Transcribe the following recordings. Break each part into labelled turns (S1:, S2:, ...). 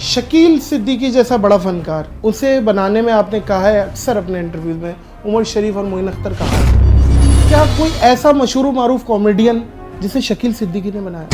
S1: शकील सिद्दीकी जैसा बड़ा फनकार, उसे बनाने में आपने कहा है अक्सर अपने इंटरव्यूज में उमर शरीफ और मोइन अख्तर कहा है। क्या कोई ऐसा मशहूर मारूफ कॉमेडियन जिसे शकील सिद्दीकी ने बनाया?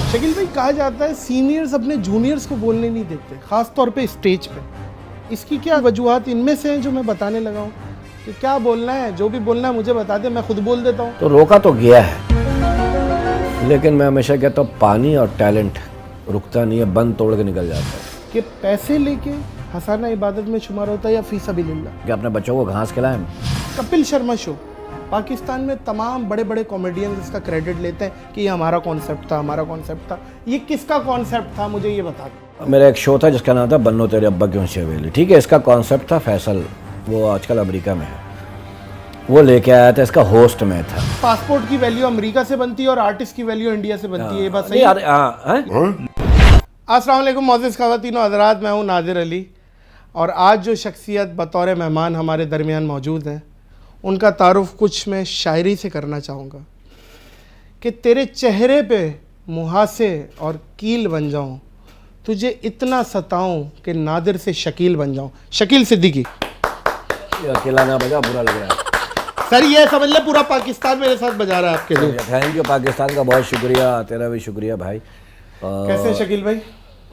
S1: शकील भाई, कहा जाता है सीनियर्स अपने जूनियर्स को बोलने नहीं देते, खास तौर पे स्टेज पे। इसकी क्या वजूहात इनमें से हैं जो मैं बताने लगा हूँ कि क्या बोलना है, जो भी बोलना है मुझे बता दे, मैं खुद बोल देता हूँ।
S2: तो रोका तो गया है, लेकिन मैं हमेशा कहता हूँ पानी और टैलेंट रुकता नहीं है, बंद तोड़ के निकल जाता है।
S1: कि पैसे लेके हंसाना इबादत में शुमार होता है या फी सबिलिल्लाह?
S2: कि अपने बच्चों को घास खिलाएं।
S1: कपिल शर्मा शो, पाकिस्तान में तमाम बड़े बड़े कॉमेडियंस इसका क्रेडिट लेते हैं कि ये हमारा कॉन्सेप्ट था, हमारा कॉन्सेप्ट था। ये किसका कॉन्सेप्ट था, मुझे ये बता दो।
S2: मेरा एक शो था जिसका नाम था बन्नो तेरे अब्बा की ऊंची हवेली, ठीक है। इसका कॉन्सेप्ट था फैसल, वो आजकल अमेरिका में है, वो लेके आया था, इसका होस्ट में था।
S1: पासपोर्ट की वैल्यू अमेरिका से बनती है और आर्टिस्ट की वैल्यू इंडिया से बनती है, ये बात सही है? अस्सलाम वालेकुम मोअज़्ज़िज़ ख़वातीन व हज़रात, मैं हूँ नादिर अली और आज जो शख्सियत बतौर मेहमान हमारे दरमियान मौजूद हैं उनका तारुफ कुछ मैं शायरी से करना चाहूँगा कि तेरे चेहरे पे मुहासे और कील बन जाऊँ, तुझे इतना सताऊँ कि नादिर से शकील बन जाऊँ। शकील सिद्दीकी।
S2: अकेला ना बजा, बुरा लग रहा है
S1: सर, ये समझ ले पूरा पाकिस्तान मेरे साथ बजा रहा है आपके लिए।
S2: थैंक यू, पाकिस्तान का बहुत शुक्रिया, तेरा भी शुक्रिया भाई।
S1: कैसे शकील भाई?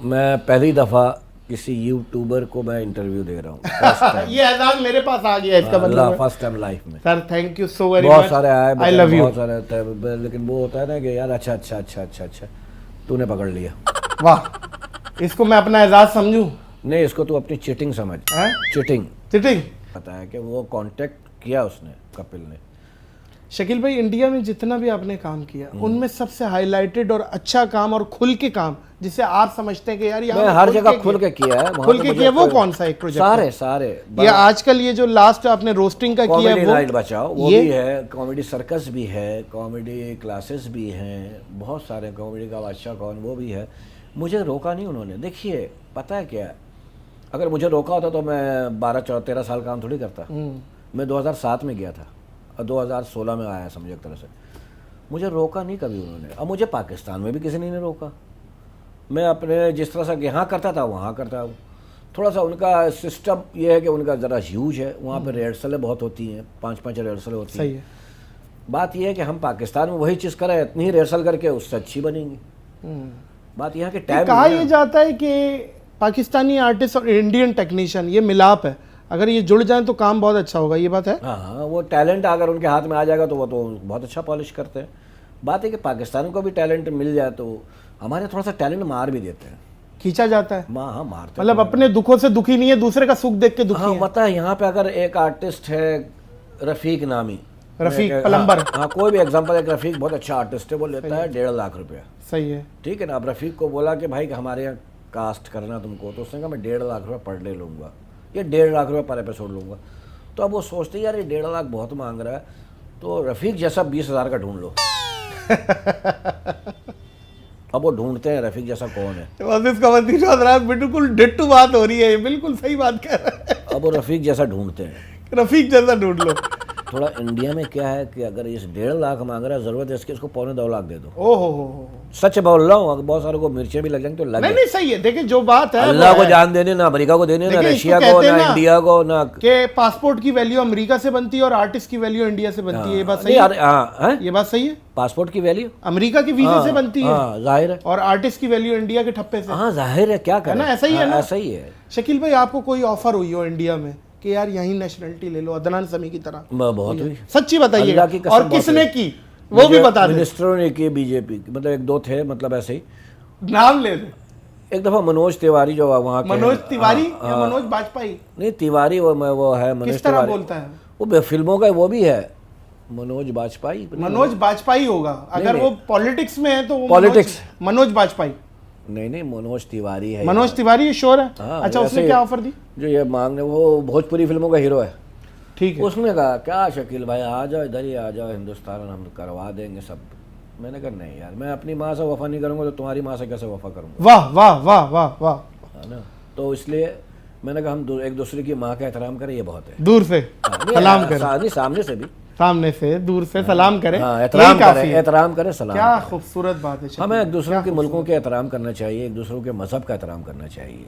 S2: मैं पहली दफ़ा किसी यूट्यूबर को मैं इंटरव्यू दे रहा हूँ।
S1: ये एजाज मेरे पास आ गया, इसका मतलब
S2: फर्स्ट टाइम लाइफ में।
S1: Sir thank you so very much.
S2: बहुत सारे आए,
S1: आई लव यू।
S2: बहुत सारे होते हैं, लेकिन वो होता है ना कि यार अच्छा अच्छा अच्छा अच्छा अच्छा तूने पकड़ लिया।
S1: वाह, इसको मैं अपना एजाज समझूं?
S2: नहीं, इसको तू अपनी चीटिंग समझ। चीटिंग
S1: चीटिंग
S2: पता है कि वो कांटेक्ट किया उसने, कपिल ने।
S1: शकील भाई, इंडिया में जितना भी आपने काम किया उनमें सबसे हाईलाइटेड और अच्छा काम और खुल के काम जिसे आप समझते हैं कि यार
S2: मैं हर जगह खुल के किया है,
S1: खुल के किया, वो कौन सा एक प्रोजेक्ट?
S2: सारे सारे
S1: ये आजकल ये जो लास्ट आपने रोस्टिंग का किया
S2: है, नाइट बचाओ वो भी है, कॉमेडी सर्कस भी है, कॉमेडी क्लासेस भी हैं, बहुत सारे, कॉमेडी का बादशाह कौन वो भी है। मुझे रोका नहीं उन्होंने। देखिए पता है क्या, अगर मुझे रोका होता तो मैं 12-13 साल काम थोड़ी करता। मैं 2007 में गया था और 2016 में आया, समझे एक तरह से। मुझे रोका नहीं कभी उन्होंने, और मुझे पाकिस्तान में भी किसी ने नहीं रोका। मैं अपने जिस तरह से यहाँ करता था वहाँ करता हूँ। थोड़ा सा उनका सिस्टम ये है कि उनका ज़रा ह्यूज है, वहाँ पर रिहर्सलें बहुत होती हैं, 5-5 रिहर्सलें होती हैं। बात यह है कि हम पाकिस्तान में वही चीज़ करें, इतनी ही रिहर्सल करके उससे अच्छी बनेंगी। बात यहाँ के टाइम
S1: कहा यह जाता है कि पाकिस्तानी आर्टिस्ट और इंडियन टेक्नीशियन ये मिलाप है, अगर ये जुड़ जाए तो काम बहुत अच्छा होगा, ये बात है?
S2: हाँ, वो टैलेंट अगर उनके हाथ में आ जाएगा तो वो तो बहुत अच्छा पॉलिश करते हैं। बात है कि पाकिस्तान को भी टैलेंट मिल जाए तो हमारे थोड़ा सा टैलेंट मार भी देते हैं,
S1: खींचा जाता है।
S2: हाँ मारते,
S1: मतलब अपने दुखों से दुखी नहीं है, दूसरे का सुख देख के दुखी है।
S2: पता है, यहाँ पे अगर एक आर्टिस्ट है रफीक नामी,
S1: रफीक प्लम्बर,
S2: हाँ कोई भी एग्जांपल, एक रफीक बहुत अच्छा आर्टिस्ट है, वो लेता है 1.5 लाख रुपया।
S1: सही है,
S2: ठीक है ना। अब रफीक को बोला कि भाई हमारे यहाँ कास्ट करना तुमको, तो उसने कहा मैं 1.5 लाख रुपये पर डे लूँगा, ये 1.5 लाख रुपये पर एपिसोड लूँगा। तो अब वो सोचते यार ये 1.5 लाख बहुत मांग रहा है, तो रफीक जैसा 20,000 का ढूंढ लो। अब वो ढूंढते हैं रफीक जैसा कौन है।
S1: बिल्कुल डिट्टू बात हो रही है, बिल्कुल सही बात कह रहा है।
S2: अब वो रफीक जैसा ढूंढते हैं,
S1: रफीक जैसा ढूंढ लो।
S2: थोड़ा इंडिया में क्या है कि अगर इस 1.5 लाख मांग रहा है, जरूरत है इसकी, इसको 2.25 लाख दे दो।
S1: ओहो,
S2: सच बोल रहा हूँ, बहुत सारों को मिर्चें भी लग जाएंगी तो लगे।
S1: नहीं सही है। देखिए जो बात है,
S2: अल्लाह को जान देने, ना अमेरिका को देने, ना रशिया को, ना इंडिया को, ना
S1: के पासपोर्ट की वैल्यू अमेरिका से बनती है और आर्टिस्ट की वैल्यू इंडिया से बनती है, ये बात सही है? ये बात सही है।
S2: पासपोर्ट की वैल्यू
S1: अमेरिका की वीजा से बनती है,
S2: जाहिर है,
S1: और आर्टिस्ट की वैल्यू इंडिया के ठप्पे से।
S2: हाँ जाहिर है, क्या करना,
S1: ऐसा ही है ना?
S2: ऐसा ही है।
S1: शकील भाई, आपको कोई ऑफर हुई हो इंडिया में कि यार यही नेशनलिटी ले लो, अदनान समी की तरह?
S2: बहुत हुई,
S1: सच्ची बताइए, और किसने की वो भी बता दे।
S2: मिनिस्टरों ने की, बीजेपी, मतलब 1-2 थे, मतलब ऐसे ही
S1: नाम ले दे।
S2: एक दफा मनोज तिवारी जो वहाँ के,
S1: मनोज तिवारी या मनोज बाजपेयी?
S2: नहीं, तिवारी वो है,
S1: किस तरह बोलता है
S2: वो, फिल्मों का वो भी है, मनोज बाजपेयी।
S1: मनोज बाजपेयी होगा, अगर वो पॉलिटिक्स में है तो
S2: पॉलिटिक्स
S1: मनोज बाजपेयी।
S2: नहीं, मनोज तिवारी है।
S1: मनोज तिवारी, ये श्योर है? अच्छा, उसने क्या ऑफर दी?
S2: जो ये मांगने, वो भोजपुरी फिल्मों का हीरो है,
S1: ठीक है।
S2: उसने कहा क्या शकील भाई आ जाओ, इधर ही आ जाओ हिंदुस्तान, हम करवा देंगे सब। मैंने कहा नहीं यार, मैं अपनी माँ से वफा नहीं करूंगा तो तुम्हारी माँ से कैसे वफा करूंगा?
S1: वाह वाह वाह वाह वाह,
S2: है ना। तो इसलिए मैंने कहा हम एक दूसरे की माँ का एहतराम करें, ये बहुत है।
S1: दूर से सलाम करें,
S2: सामने से भी
S1: सामने से दूर से सलाम करें,
S2: हाँ,
S1: यही
S2: एहतराम
S1: काफी
S2: करें,
S1: है।
S2: एहतराम करें, सलाम
S1: क्या
S2: करें।
S1: खूबसूरत बात है शकील
S2: हमें
S1: भाई,
S2: एक दूसरों के मुल्कों के एहतराम करना चाहिए, एक दूसरों के मजहब का एहतराम करना चाहिए।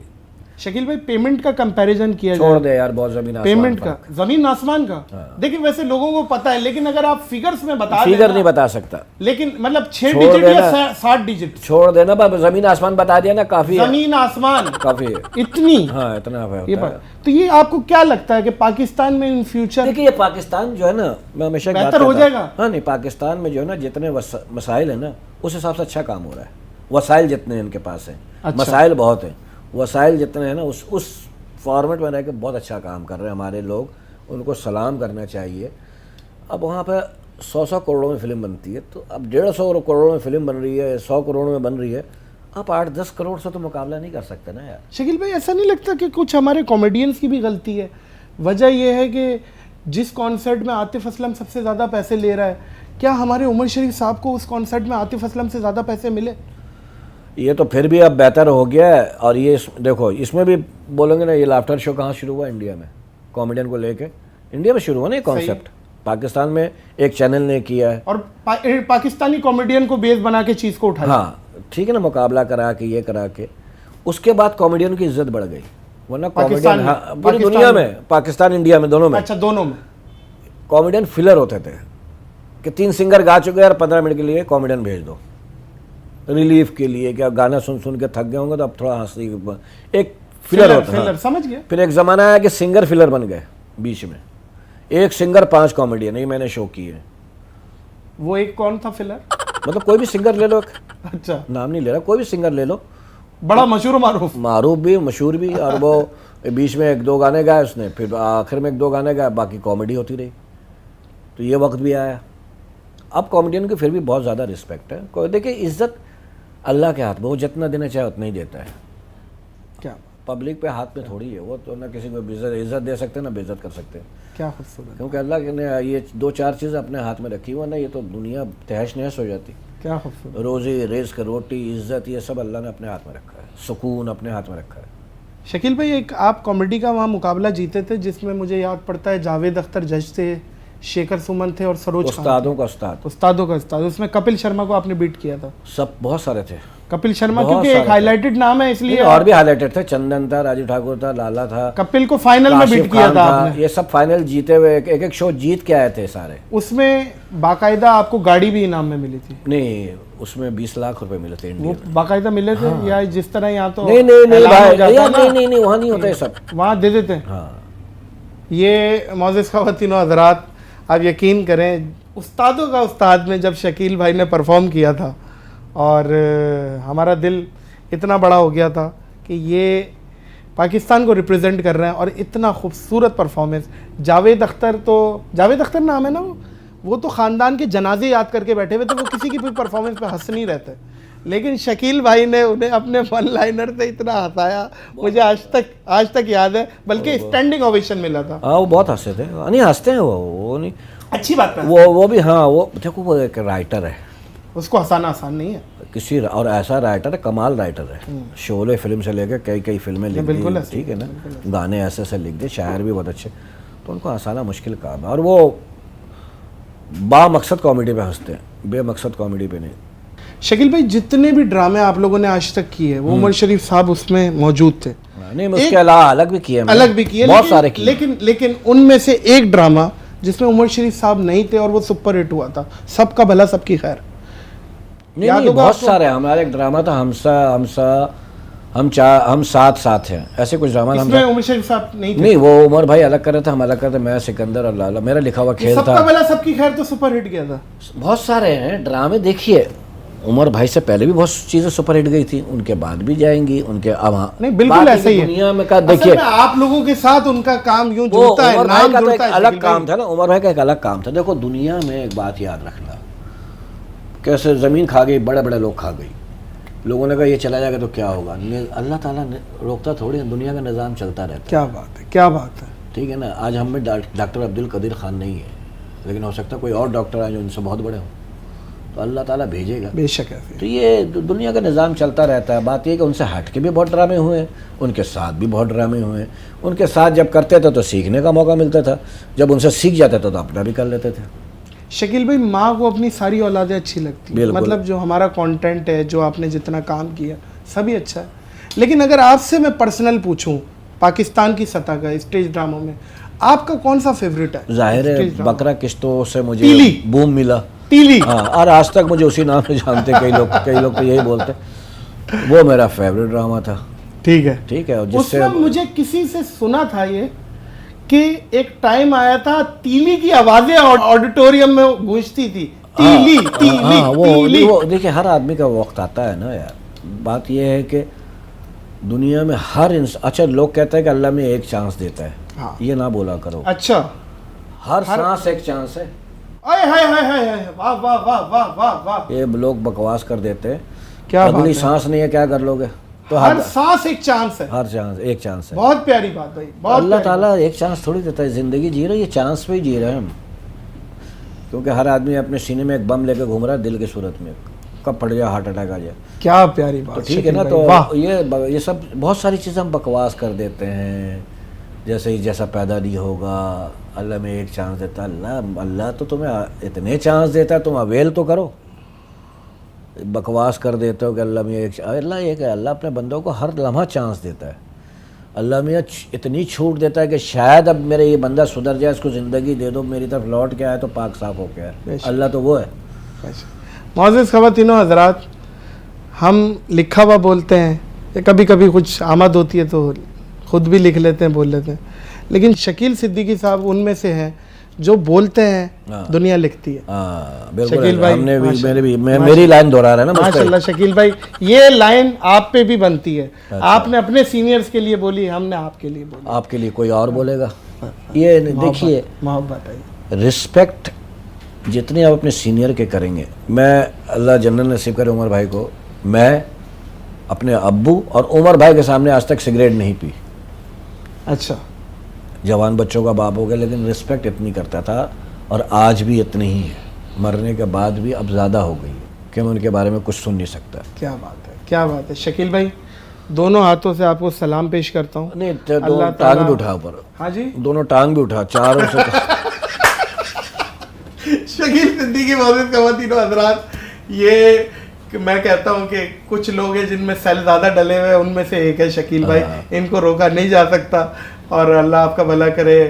S1: शकील भाई पेमेंट का कंपैरिजन किया
S2: छोड़
S1: जाए,
S2: दे यार, बहुत जमीन आसमान
S1: पेमेंट
S2: फर्क।
S1: का, जमीन आसमान का। देखिए वैसे लोगों को पता है, लेकिन अगर आप फिगर्स में बता दें
S2: फिगर
S1: ना,
S2: नहीं बता सकता,
S1: लेकिन मतलब 6
S2: छोड़
S1: डिजिट या
S2: देना।
S1: 7 डिजिट,
S2: छोड़ देना, बस जमीन आसमान बता दिया ना, काफी है,
S1: जमीन आसमान
S2: काफी है।
S1: इतनी।
S2: हाँ, इतना होता
S1: ये
S2: है।
S1: बात, तो ये आपको क्या लगता है कि पाकिस्तान में इन फ्यूचर
S2: देखिए ये पाकिस्तान जो है ना, मैं हमेशा एक बात
S1: बेहतर हो
S2: कहता हूं।
S1: जाएगा?
S2: हाँ नहीं, पाकिस्तान में जो है ना, जितने मसाइल है ना, उस हिसाब से अच्छा काम हो रहा है। वसाइल जितने इनके पास हैं,
S1: अच्छा।
S2: मसाइल बहुत हैं, वसाइल जितने हैं ना, उस फॉर्मेट में रह के बहुत अच्छा काम कर रहे हैं हमारे लोग, उनको सलाम करना चाहिए। अब वहाँ पे 100 करोड़ों में फिल्म बनती है, तो अब 150 करोड़ में फिल्म बन रही है, 100 करोड़ में बन रही है, आप 8-10 करोड़ से तो मुकाबला नहीं कर सकते ना यार।
S1: शकील भाई ऐसा नहीं लगता कि कुछ हमारे कॉमेडियंस की भी गलती है? वजह यह है कि जिस कॉन्सर्ट में आतिफ असलम सबसे ज़्यादा पैसे ले रहा है, क्या हमारे उमर शरीफ साहब को उस कॉन्सर्ट में आतिफ असलम से ज़्यादा पैसे मिले?
S2: ये तो फिर भी अब बेहतर हो गया है। और ये देखो, इसमें भी बोलेंगे ना, ये लाफ्टर शो कहाँ शुरू हुआ? इंडिया में, कॉमेडियन को लेके इंडिया में शुरू हुआ ना ये कॉन्सेप्ट। पाकिस्तान में एक चैनल ने किया है,
S1: और पाकिस्तानी कॉमेडियन को बेस बना के चीज़ को उठाया।
S2: हाँ ठीक है ना, मुकाबला करा के, ये करा के, उसके बाद कॉमेडियन की इज्जत बढ़ गई। वरना कॉमेडियन, हाँ, पूरी दुनिया में, पाकिस्तान इंडिया में दोनों में,
S1: अच्छा दोनों में
S2: कॉमेडियन फिलर होते थे कि 3 सिंगर गा चुके हैं और 15 मिनट के लिए कॉमेडियन भेज दो रिलीफ के लिए, क्या गाना सुन सुन के थक गए होंगे तो अब थोड़ा हंसी, एक फिलर होता है।
S1: फिलर, समझ गया।
S2: फिर एक ज़माना आया कि सिंगर फिलर बन गए बीच में, एक सिंगर 5 कॉमेडियन, ये मैंने शो किए।
S1: वो एक कौन था फिलर?
S2: मतलब कोई भी सिंगर ले लो,
S1: अच्छा,
S2: नाम नहीं ले रहा, कोई भी सिंगर ले लो,
S1: बड़ा मशहूर मारूफ,
S2: मारूफ भी, मशहूर भी, और वो बीच में 1-2 गाने गाए उसने, फिर आखिर में 1-2 गाने गाए, बाकी कॉमेडी होती रही। तो ये वक्त भी आया। अब कॉमेडियन की फिर भी बहुत ज़्यादा रिस्पेक्ट है। कोई देखिए, इज्जत अल्लाह के हाथ में, वो जितना देना चाहे उतना ही देता है।
S1: क्या
S2: पब्लिक पे हाथ में थोड़ी है, वो तो ना किसी को इज्जत दे सकते हैं ना बेइज्जत कर सकते हैं,
S1: क्या खूबसूरत,
S2: क्योंकि अल्लाह ने ये 2-4 चीज़ें अपने हाथ में रखी हुई है ना, ये तो दुनिया तहस नहस हो जाती।
S1: क्या खूबसूरत।
S2: रोज़ी, रिज़्क, रोटी, इज्जत, ये सब अल्लाह ने अपने हाथ में रखा है, सुकून अपने हाथ में रखा है।
S1: शकील भाई एक आप कॉमेडी का वहाँ मुकाबला जीते थे, जिसमें मुझे याद पड़ता है जावेद अख्तर जज थे, शेखर सुमन थे और सरोज खान थे।
S2: उस्तादों का उस्ताद,
S1: उस्तादों का उस्ताद। उसमें कपिल शर्मा को आपने बीट किया था।
S2: सब बहुत सारे थे।
S1: कपिल शर्मा
S2: बहुत
S1: क्योंकि एक
S2: सारे
S1: हाईलाइटेड नाम है, इसलिए
S2: और भी हाईलाइटेड थे, चंदन था, राजू ठाकुर था, लाला था,
S1: कपिल को फाइनल में
S2: काशिफ
S1: बीट किया
S2: खान
S1: था आपने।
S2: ये सब फाइनल जीते हुए एक शो जीत के आए थे सारे।
S1: उसमें बाकायदा आपको गाड़ी भी इनाम में मिली थी?
S2: नहीं, उसमें 20 लाख रुपए मिले थे
S1: वो
S2: इंडिया।
S1: बाकायदा मिले थे? या जिस तरह यहाँ तो
S2: नहीं
S1: ऐलान हो
S2: भाई,
S1: जाता है ना,
S2: नहीं, वहाँ नहीं होता है सब,
S1: वहाँ दे देते हैं।
S2: हाँ।
S1: ये मौजूद ख़वातीनो हज़रात, आप यकीन करें, उस्तादों का उस्ताद में जब शकील भाई ने परफॉर्म किया था, और हमारा दिल इतना बड़ा हो गया था कि ये पाकिस्तान को रिप्रेजेंट कर रहे हैं, और इतना खूबसूरत परफॉर्मेंस। जावेद अख्तर नाम है ना, वो तो ख़ानदान के जनाजे याद करके बैठे हुए थे, वो किसी की भी परफॉर्मेंस पे हंस नहीं रहते, लेकिन शकील भाई ने उन्हें अपने वन लाइनर से इतना हंसाया, मुझे आज तक याद है, बल्कि स्टैंडिंग ओवेशन मिला था।
S2: हाँ, वो बहुत हंसे थे, नहीं हंसते हैं वो नहीं,
S1: अच्छी बात है।
S2: वो भी, हाँ, वो देखो, वो एक राइटर है,
S1: उसको हंसाना आसान नहीं है
S2: किसी, और ऐसा राइटर है, कमाल राइटर है। शोले फिल्म से लेकर कई फिल्में लिख दी, ठीक है ना, गाने ऐसे लिख दे, शायर भी बहुत अच्छे, तो उनको हंसाना मुश्किल काम है। और वो बामकसद कॉमेडी पे हंसते हैं, बेमकसद कॉमेडी पे नहीं।
S1: शकील भाई जितने भी ड्रामे आप लोगों ने आज तक किए, वो उमर शरीफ साहब उसमें मौजूद थे?
S2: नहीं, उसके अलावा अलग भी किए, बहुत सारे किए,
S1: लेकिन उनमें से एक ड्रामा जिसमें उमर शरीफ साहब नहीं थे और वो सुपर हिट हुआ था, सबका भला सबकी खैर।
S2: नहीं, बहुत सारे। हमारा एक ड्रामा था, हम साथ हैं, ऐसे कुछ ड्रामा।
S1: इसमें उमर शरीफ साहब नहीं थे?
S2: नहीं, वो उमर भाई अलग कर रहे थे, हम अलग करते, मैं सिकंदर और लाला, मेरा लिखा हुआ खेल था।
S1: सबका भला सबकी खैर तो सुपर हिट गया था।
S2: बहुत सारे हैं ड्रामे, देखिए उमर भाई से पहले भी बहुत चीजें सुपर हिट गई थी, उनके बाद भी जाएंगी, उनके अब
S1: नहीं, बिल्कुल ऐसे ही है
S2: दुनिया में का। देखिए
S1: आप लोगों के साथ उनका काम यूं जुड़ता है, नाम जुड़ता है,
S2: अलग काम था ना, उमर भाई का एक अलग काम था। देखो दुनिया में एक बात याद रखना, कैसे ज़मीन खा गई, बड़े बड़े लोग खा गई, लोगों ने कहा ये चला जाएगा तो क्या होगा, अल्लाह ताला ने रोकता थोड़ी, दुनिया का निज़ाम चलता रहता है।
S1: क्या बात है, क्या बात है,
S2: ठीक है ना। आज हम में डॉक्टर अब्दुल कदीर खान नहीं है, लेकिन हो सकता है कोई और डॉक्टर आए जो इनसे बहुत बड़े हों, तो तो अल्लाह ताला भेजेगा।
S1: बेशक है।
S2: तो ये दुनिया का निज़ाम चलता रहता है। बात ये कि उनसे हट के भी बहुत ड्रामे हुए हैं, उनके साथ भी बहुत ड्रामे हुए हैं। उनके साथ जब करते थे तो सीखने का मौका मिलता था, जब उनसे सीख जाते थे तो अपना भी कर लेते थे।
S1: शकील भाई, माँ को अपनी सारी औलादें अच्छी लगती है, मतलब जो हमारा कंटेंट है, जो आपने जितना काम किया सभी अच्छा है। लेकिन अगर आपसे मैं पर्सनल पूछूं, पाकिस्तान की सतह का स्टेज ड्रामों में आपका कौन सा फेवरेट है?
S2: जाहिर है बकरा किश्तों से मुझे बूम मिला,
S1: तीली।
S2: हाँ, और आज तक मुझे उसी नाम से जानते कई लोग तो यही बोलते। वो मेरा फेवरेट ड्रामा था।
S1: ठीक है,
S2: ठीक है। और
S1: जिससे मुझे किसी से सुना था ये कि एक टाइम आया था तीली की आवाजें ऑडिटोरियम में गूंजती थी, तीली तीली तीली।
S2: वो देखिए, हर आदमी का वक्त आता है ना यार। बात ये है कि दुनिया में हर अच्छा, लोग कहते हैं कि अल्लाह में एक चांस देता है। हाँ। ये ना बोला करो।
S1: अच्छा,
S2: हर सांस एक चांस है।
S1: हाय हाय हाय हाय, वाह वाह वाह वाह वाह वाह।
S2: ये लोग बकवास कर देते हैं।
S1: क्या
S2: अगली सांस नहीं है, क्या कर लोगे? तो
S1: हर सांस एक चांस है।
S2: हर चांस एक चांस है।
S1: बहुत प्यारी बात भाई, बहुत।
S2: अल्लाह ताला एक चांस थोड़ी देता है। जिंदगी जी रहे, ये चांस पे ही जी रहे हैं हम। क्योंकि हर आदमी अपने सीने में एक बम लेकर घूम रहा है, दिल की सूरत में, कब फट जाए, हार्ट अटैक आ जाए।
S1: क्या प्यारी बात।
S2: तो ठीक है ना। तो ये सब बहुत सारी चीज़ें हम बकवास कर देते हैं। जैसे ही जैसा पैदा नहीं होगा, अल्लाह में एक चांस देता है। अल्लाह तो तुम्हें इतने चांस देता है, तुम अवेल तो करो। बकवास कर देते हो कि अल्लाह में अल्लाह अपने बंदों को हर लम्हा चांस देता है। अल्लाह में इतनी छूट देता है कि शायद अब मेरा ये बंदा सुधर जाए, इसको ज़िंदगी दे दो, मेरी तरफ लौट के आए तो पाक साफ हो के आए। अल्लाह तो वो है।
S1: मोअज़्ज़िज़ ख़वातीनो हज़रात, हम लिखा हुआ बोलते हैं, कभी कभी कुछ आमद होती है तो खुद भी लिख लेते हैं, बोल लेते हैं। लेकिन शकील सिद्दीकी साहब उनमें से हैं जो बोलते हैं, दुनिया लिखती है।
S2: शकील भाई, मेरी लाइन दोहरा रहा है ना
S1: माशाल्लाह। शकील भाई, ये लाइन आप पे भी बनती है। अच्छा। आपने अपने सीनियर्स के लिए बोली, हमने आपके लिए बोली।
S2: आपके लिए कोई और बोलेगा? ये देखिए,
S1: मोहब्बत है,
S2: रिस्पेक्ट जितनी आप अपने सीनियर के करेंगे। मैं, अल्लाह जन्नत नसीब करे उमर भाई को, मैं अपने अब्बू और उमर भाई के सामने आज तक सिगरेट नहीं पी।
S1: अच्छा,
S2: जवान बच्चों का बाप हो गया, लेकिन रिस्पेक्ट इतनी करता था और आज भी इतनी ही है। मरने के बाद भी अब ज़्यादा हो गई कि मैं उनके बारे में कुछ सुन नहीं सकता।
S1: क्या बात है, क्या बात है। शकील भाई, दोनों हाथों से आपको सलाम पेश करता हूँ।
S2: नहीं, दोनों टांग भी उठा ऊपर।
S1: हाँ जी,
S2: दोनों टांग भी उठा, चारों से।
S1: शकील सिद्दीकी मोअज़्ज़िज़ ख़वातीनो हज़रात, ये मैं कहता हूँ कि कुछ लोग हैं जिनमें सेल ज़्यादा डले हुए हैं, उनमें से एक है शकील भाई। इनको रोका नहीं जा सकता और अल्लाह आपका भला करे।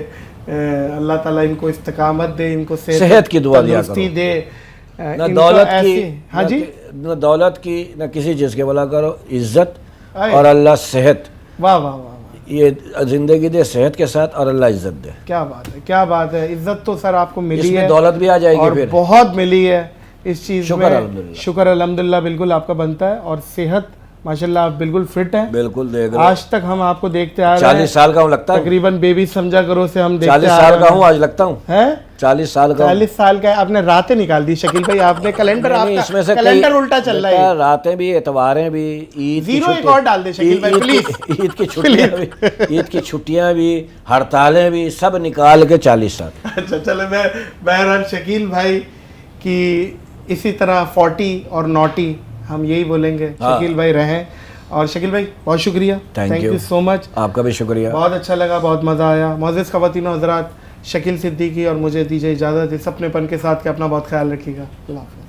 S1: अल्लाह ताला इनको इस्तिकामत दे, इनको
S2: सेहत की दुआ दिया करो,
S1: दे,
S2: न दौलत की,
S1: हाँ जी,
S2: न दौलत की, न किसी चीज़ के भला करो, इज्जत और अल्लाह सेहत।
S1: वाह वाह वाह,
S2: ये जिंदगी दे सेहत के साथ और अल्लाह इज्जत दे।
S1: क्या बात है, क्या बात है। इज्जत तो सर आपको मिली है,
S2: दौलत भी आ जाएगी, फिर
S1: बहुत मिली है इस चीज़
S2: में।
S1: शुक्र अल्हम्दुलिल्लाह बिल्कुल आपका बनता है। और सेहत माशाल्लाह आप बिल्कुल फिट हैं।
S2: बिल्कुल देख रहे,
S1: आज तक हम आपको देखते आ रहे हैं।
S2: 40 साल का हूँ लगता है,
S1: तकरीबन बेबी समझा करो से हम देखते
S2: 40 साल का हूँ आज लगता हूँ।
S1: हैं
S2: 40 साल का,
S1: 40 साल का। आपने रातें निकाल दी शकील भाई, आपने कैलेंडर, आपका
S2: इसमें से
S1: कैलेंडर उल्टा चल रहा है।
S2: रातें भी, इतवारें भी, ईद की
S1: जीरो एक और डाल दे शकील भाई प्लीज।
S2: ईद की छुट्टियां भी, ईद की छुट्टियां भी, हड़तालें भी, सब निकाल के 40 साल।
S1: अच्छा चलो, मैं बहरहाल शकील भाई की इसी तरह 40 और नॉटी हम यही बोलेंगे। शकील भाई रहें। और शकील भाई बहुत शुक्रिया, थैंक यू सो मच।
S2: आपका भी शुक्रिया,
S1: बहुत अच्छा लगा, बहुत मज़ा आया। मोअज़्ज़िज़ ख़वातीनो हज़रात, शकील सिद्दीकी और मुझे दीजिए इजाज़त। इस अपनेपन के साथ कि अपना बहुत ख्याल रखिएगा। अल्लाह हाफ़िज़।